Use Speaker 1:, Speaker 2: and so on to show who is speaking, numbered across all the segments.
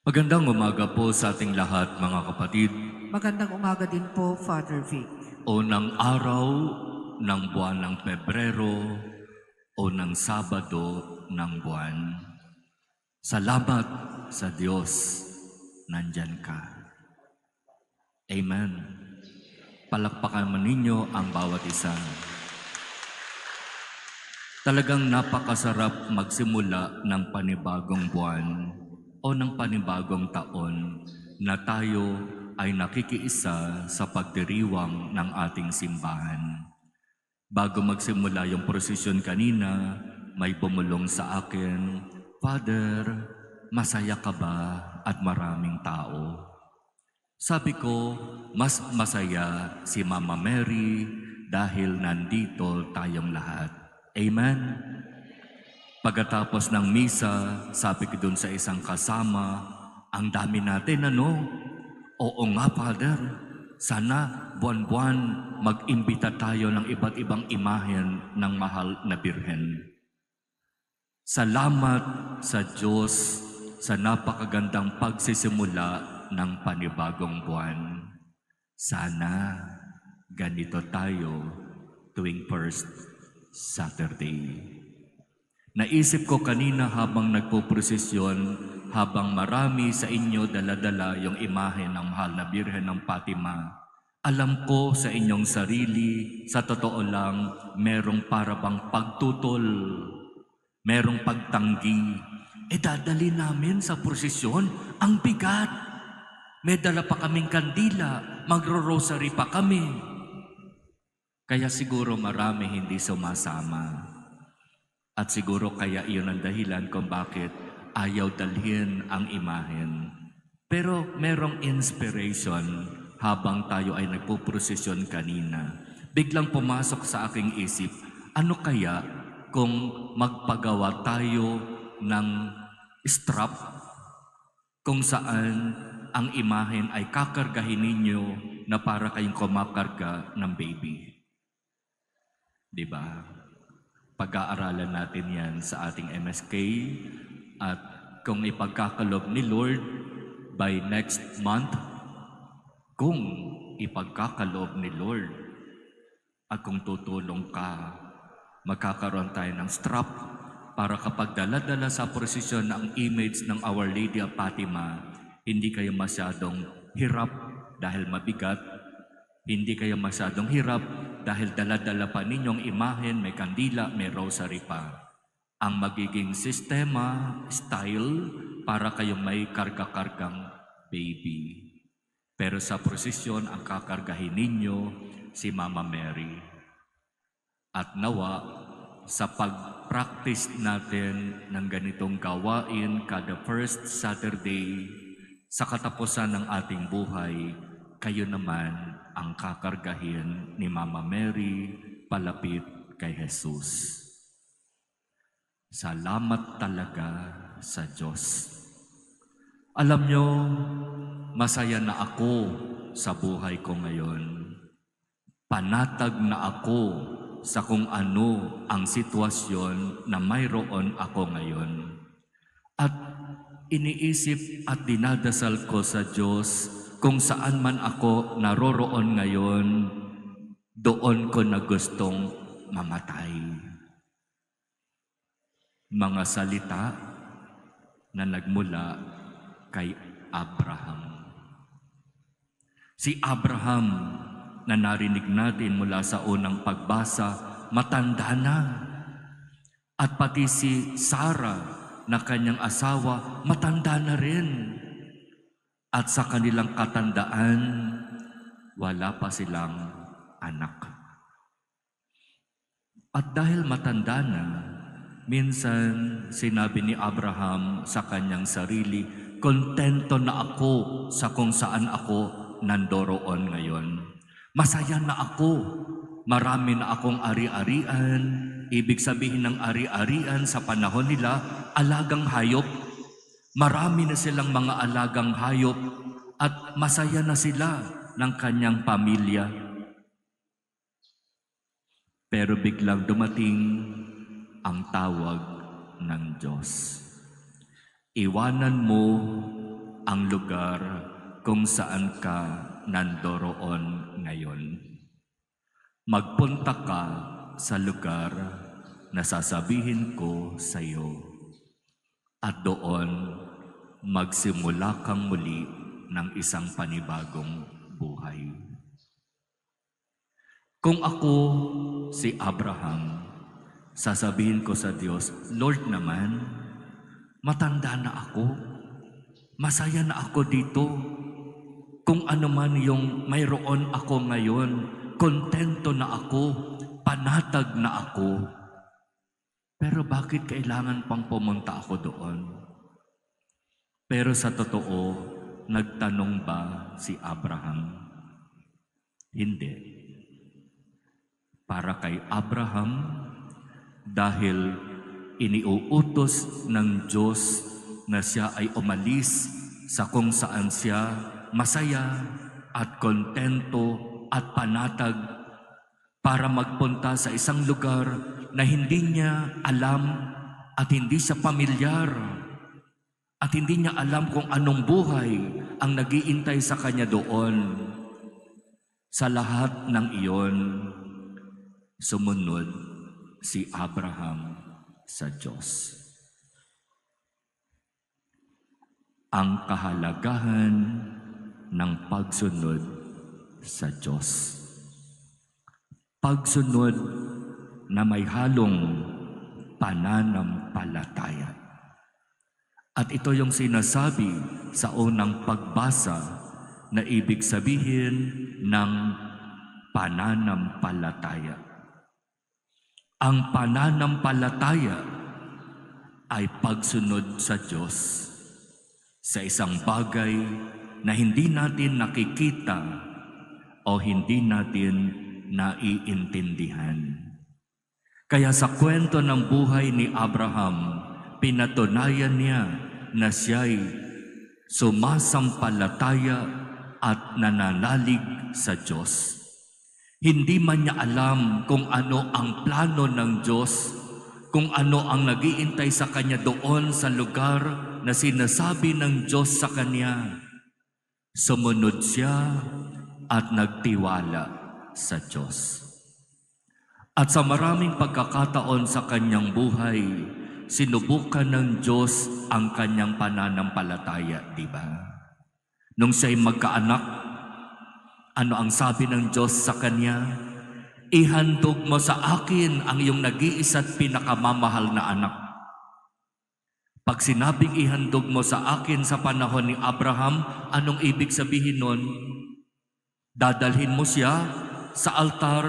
Speaker 1: Magandang umaga po sa ating lahat, mga kapatid.
Speaker 2: Magandang umaga din po, Father Vic.
Speaker 1: Unang araw ng buwan ng Pebrero, unang Sabado ng buwan. Salamat sa Diyos, nandyan ka. Amen. Palakpakan man ninyo ang bawat isa. Talagang napakasarap magsimula ng panibagong buwan o ng panibagong taon na tayo ay nakikiisa sa pagdiriwang ng ating simbahan. Bago magsimula yung prosesyon kanina, may bumulong sa akin, "Father, masaya ka ba at maraming tao?" Sabi ko, mas masaya si Mama Mary dahil nandito tayong lahat. Amen? Pagkatapos ng misa, sabi ko dun sa isang kasama, ang dami natin ano? Oo nga, Father. Sana buwan-buwan mag-imbita tayo ng iba't ibang imahen ng mahal na Birhen. Salamat sa Diyos sa napakagandang pagsisimula ng panibagong buwan. Sana ganito tayo tuwing first Saturday. Naisip ko kanina habang nagpoprosesyon, habang marami sa inyo dala-dala yung imahe ng mahal na Birhen ng Fatima, alam ko sa inyong sarili, sa totoo lang, merong parabang pagtutol, merong pagtanggi. Dadali namin sa prosesyon, ang bigat. May dala pa kaming kandila, magro-rosary pa kami. Kaya siguro marami hindi sumasama. At siguro kaya iyon ang dahilan kung bakit ayaw dalhin ang imahen. Pero merong inspiration habang tayo ay nagpuprosesyon kanina. Biglang pumasok sa aking isip, ano kaya kung magpagawa tayo ng strap kung saan ang imahen ay kakargahin ninyo na para kayong kumakarga ng baby. Diba? Pag-aaralan natin yan sa ating MSK at kung ipagkakalob ni Lord by next month, kung ipagkakalob ni Lord at kung tutulong ka, magkakaroon tayo ng strap para kapag dala-dala sa prosesyon ang image ng Our Lady of Fatima, hindi kayo masyadong hirap dahil mabigat, hindi kayo masyadong hirap dahil dala-dala pa ninyong imahen, may kandila, may rosary pa. Ang magiging sistema, style, para kayong may karga-kargang baby. Pero sa prosesyon, ang kakargahin ninyo si Mama Mary. At nawa, sa pag-practice natin ng ganitong gawain kada first Saturday, sa katapusan ng ating buhay, kayo naman ang kakargahin ni Mama Mary palapit kay Jesus. Salamat talaga sa Diyos. Alam nyo, masaya na ako sa buhay ko ngayon. Panatag na ako sa kung ano ang sitwasyon na mayroon ako ngayon. At iniisip at dinadasal ko sa Diyos kung saan man ako naroroon ngayon, doon ko na gustong mamatay. Mga salita na nagmula kay Abraham. Si Abraham na narinig natin mula sa unang pagbasa, matanda na. At pati si Sarah na kanyang asawa, matanda na rin. At sa kanilang katandaan, wala pa silang anak. At dahil matanda na, minsan sinabi ni Abraham sa kanyang sarili, kontento na ako sa kung saan ako nandoroon ngayon. Masaya na ako. Marami na akong ari-arian. Ibig sabihin ng ari-arian sa panahon nila, alagang hayop. Marami na silang mga alagang hayop at masaya na sila ng kanyang pamilya. Pero biglang dumating ang tawag ng Diyos. Iwanan mo ang lugar kung saan ka nandoroon ngayon. Magpunta ka sa lugar na sasabihin ko sa iyo at doon magsimula kang muli ng isang panibagong buhay. Kung ako si Abraham, sasabihin ko sa Diyos, Lord naman, matanda na ako, masaya na ako dito. Kung ano man yung mayroon ako ngayon, kontento na ako, panatag na ako. Pero bakit kailangan pang pumunta ako doon? Pero sa totoo, nagtanong ba si Abraham? Hindi. Para kay Abraham, dahil iniuutos ng Diyos na siya ay umalis sa kung saan siya masaya at kontento at panatag para magpunta sa isang lugar na hindi niya alam at hindi siya pamilyar at hindi niya alam kung anong buhay ang nag-iintay sa kanya doon. Sa lahat ng iyon, sumunod si Abraham sa Diyos. Ang kahalagahan ng pagsunod sa Diyos. Pagsunod na may halong pananampalataya. At ito yung sinasabi sa unang pagbasa na ibig sabihin ng pananampalataya. Ang pananampalataya ay pagsunod sa Diyos sa isang bagay na hindi natin nakikita o hindi natin naiintindihan. Kaya sa kwento ng buhay ni Abraham, pinatunayan niya na siya'y sumasampalataya at nananalig sa Diyos. Hindi man niya alam kung ano ang plano ng Diyos, kung ano ang nag-iintay sa kanya doon sa lugar na sinasabi ng Diyos sa kanya. Sumunod siya at nagtiwala sa Diyos. At sa maraming pagkakataon sa kanyang buhay, sinubukan ng Diyos ang kanyang pananampalataya, di ba? Nung siya'y magkaanak, ano ang sabi ng Diyos sa kanya? Ihandog mo sa akin ang iyong nag-iisa at pinakamamahal na anak. Pag sinabing ihandog mo sa akin sa panahon ni Abraham, anong ibig sabihin nun? Dadalhin mo siya sa altar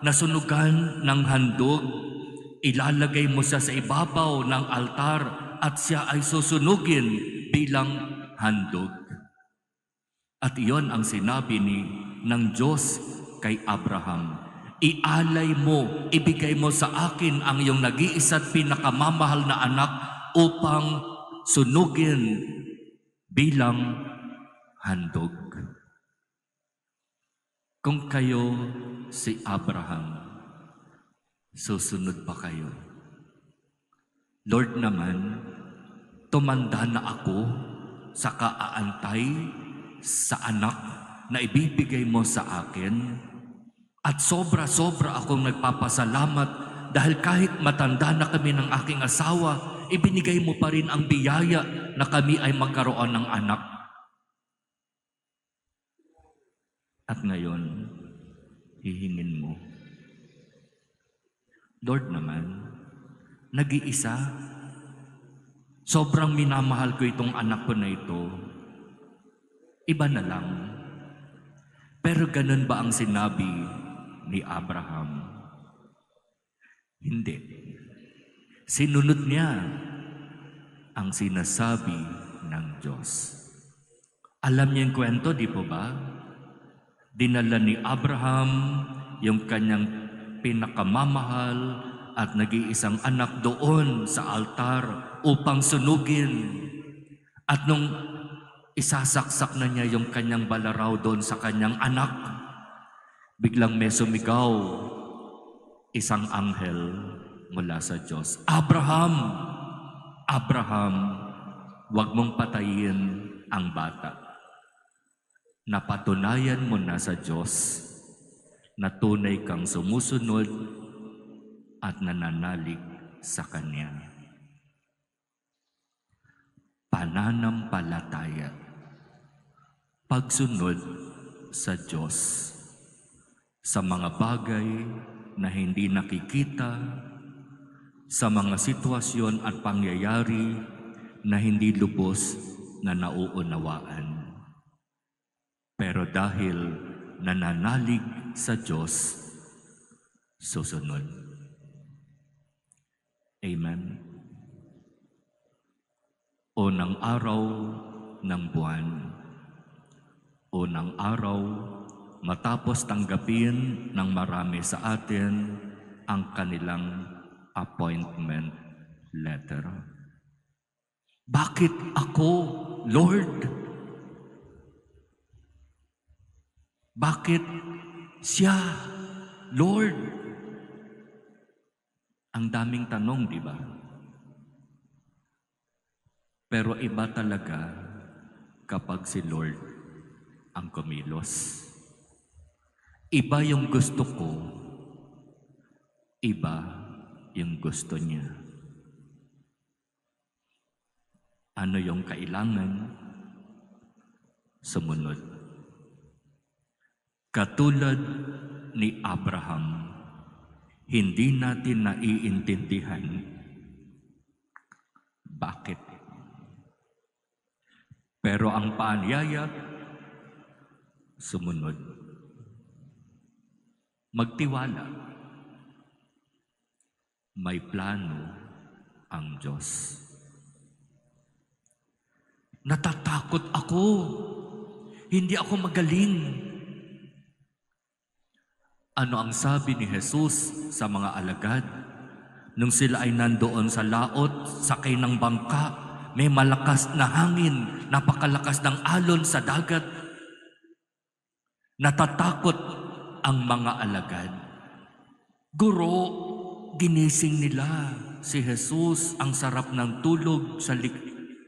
Speaker 1: na sunugan ng handog. Ilalagay mo siya sa ibabaw ng altar at siya ay susunugin bilang handog. At iyon ang sinabi ng Diyos kay Abraham. Ialay mo, ibigay mo sa akin ang iyong nag-iisa at pinakamamahal na anak upang sunugin bilang handog. Kung kayo si Abraham, susunod ba kayo? Lord naman, tumanda na ako sa kaaantay sa anak na ibibigay mo sa akin. At sobra-sobra akong nagpapasalamat dahil kahit matanda na kami ng aking asawa, ibinigay mo pa rin ang biyaya na kami ay magkaroon ng anak. At ngayon, hihingin mo, Lord naman, nag-iisa, sobrang minamahal ko itong anak ko na ito, iba na lang. Pero ganun ba ang sinabi ni Abraham? Hindi. Sinunod niya ang sinasabi ng Diyos. Alam niya yung kwento, di po ba? Dinala ni Abraham yung kanyang pinakamamahal at nag-iisang anak doon sa altar upang sunugin. At nung isasaksak na niya yung kanyang balaraw doon sa kanyang anak, biglang may sumigaw isang anghel mula sa Diyos. Abraham! Abraham, huwag mong patayin ang bata. Napatunayan mo na sa Diyos na tunay kang sumusunod at nananalig sa Kanya. Pananampalataya. Pagsunod sa Diyos sa mga bagay na hindi nakikita, sa mga sitwasyon at pangyayari na hindi lubos na nauunawaan. Pero dahil nananalig sa Diyos, susunod. Amen. Unang araw ng buwan, unang araw matapos tanggapin ng marami sa atin ang kanilang appointment letter. Bakit ako, Lord? Bakit siya, Lord? Ang daming tanong, di ba? Pero iba talaga kapag si Lord ang kumilos. Iba yung gusto ko, iba yung gusto niya. Ano yung kailangan? Sumunod. Katulad ni Abraham, hindi natin naiintindihan bakit. Pero ang paanyaya, sumunod. Magtiwala. May plano ang Diyos. Natatakot ako. Hindi ako magaling. Ano ang sabi ni Jesus sa mga alagad? Nung sila ay nandoon sa laot, sakay ng bangka, may malakas na hangin, napakalakas ng alon sa dagat. Natatakot ang mga alagad. Guro, ginising nila si Jesus, ang sarap ng tulog sa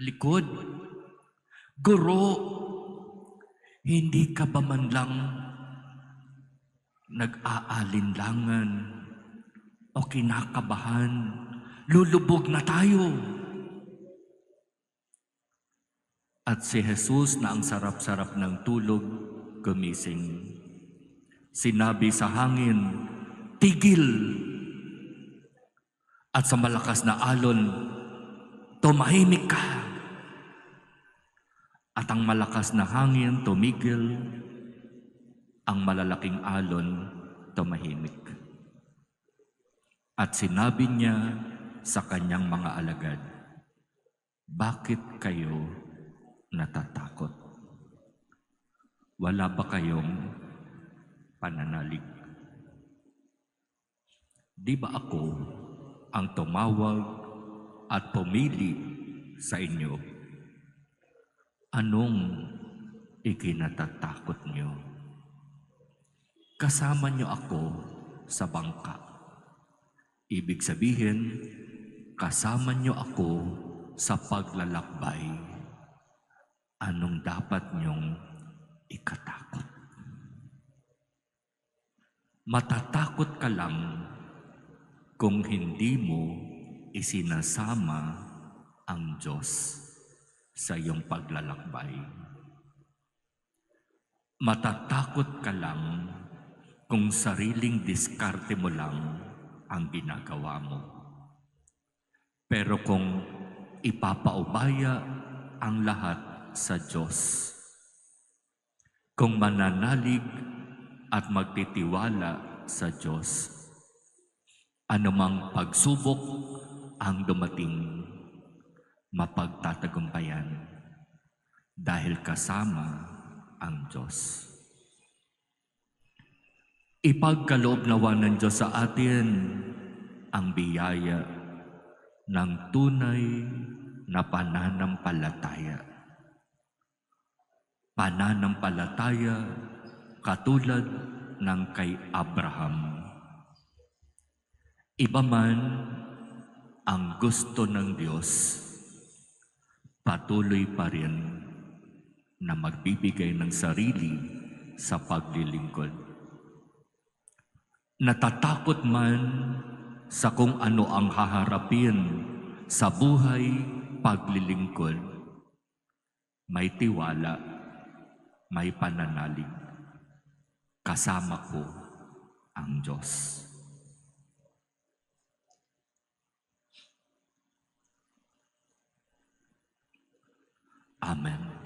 Speaker 1: likod. Guro, hindi ka ba man lang nag-aalinlangan o kinakabahan? Lulubog na tayo. At si Jesus na ang sarap-sarap ng tulog, gumising. Sinabi sa hangin, tigil! At sa malakas na alon, tumahimik ka. At ang malakas na hangin tumigil, ang malalaking alon tumahimik. At sinabi niya sa kanyang mga alagad, bakit kayo natatakot? Wala ba kayong pananalig? Di ba ako ang tumawag at pumili sa inyo? Anong ikinatatakot niyo? Kasama niyo ako sa bangka. Ibig sabihin, kasama niyo ako sa paglalakbay. Anong dapat niyong ikatakot? Matatakot ka lang kung hindi mo isinasama ang Diyos sa iyong paglalakbay. Matatakot ka lang kung sariling diskarte mo lang ang ginagawa mo. Pero kung ipapaubaya ang lahat sa Diyos, kung mananalig at magtitiwala sa Diyos, anumang pagsubok ang dumating, mapagtatagumpayan dahil kasama ang Diyos. Ipagkaloob nawa ng Diyos sa atin ang biyaya ng tunay na pananampalataya. Pananampalataya katulad ng kay Abraham. Iba man ang gusto ng Diyos, patuloy pa rin na magbibigay ng sarili sa paglilingkod. Natatakot man sa kung ano ang haharapin sa buhay paglilingkod, may tiwala, may pananalig. Kasama ko ang Diyos. Amen.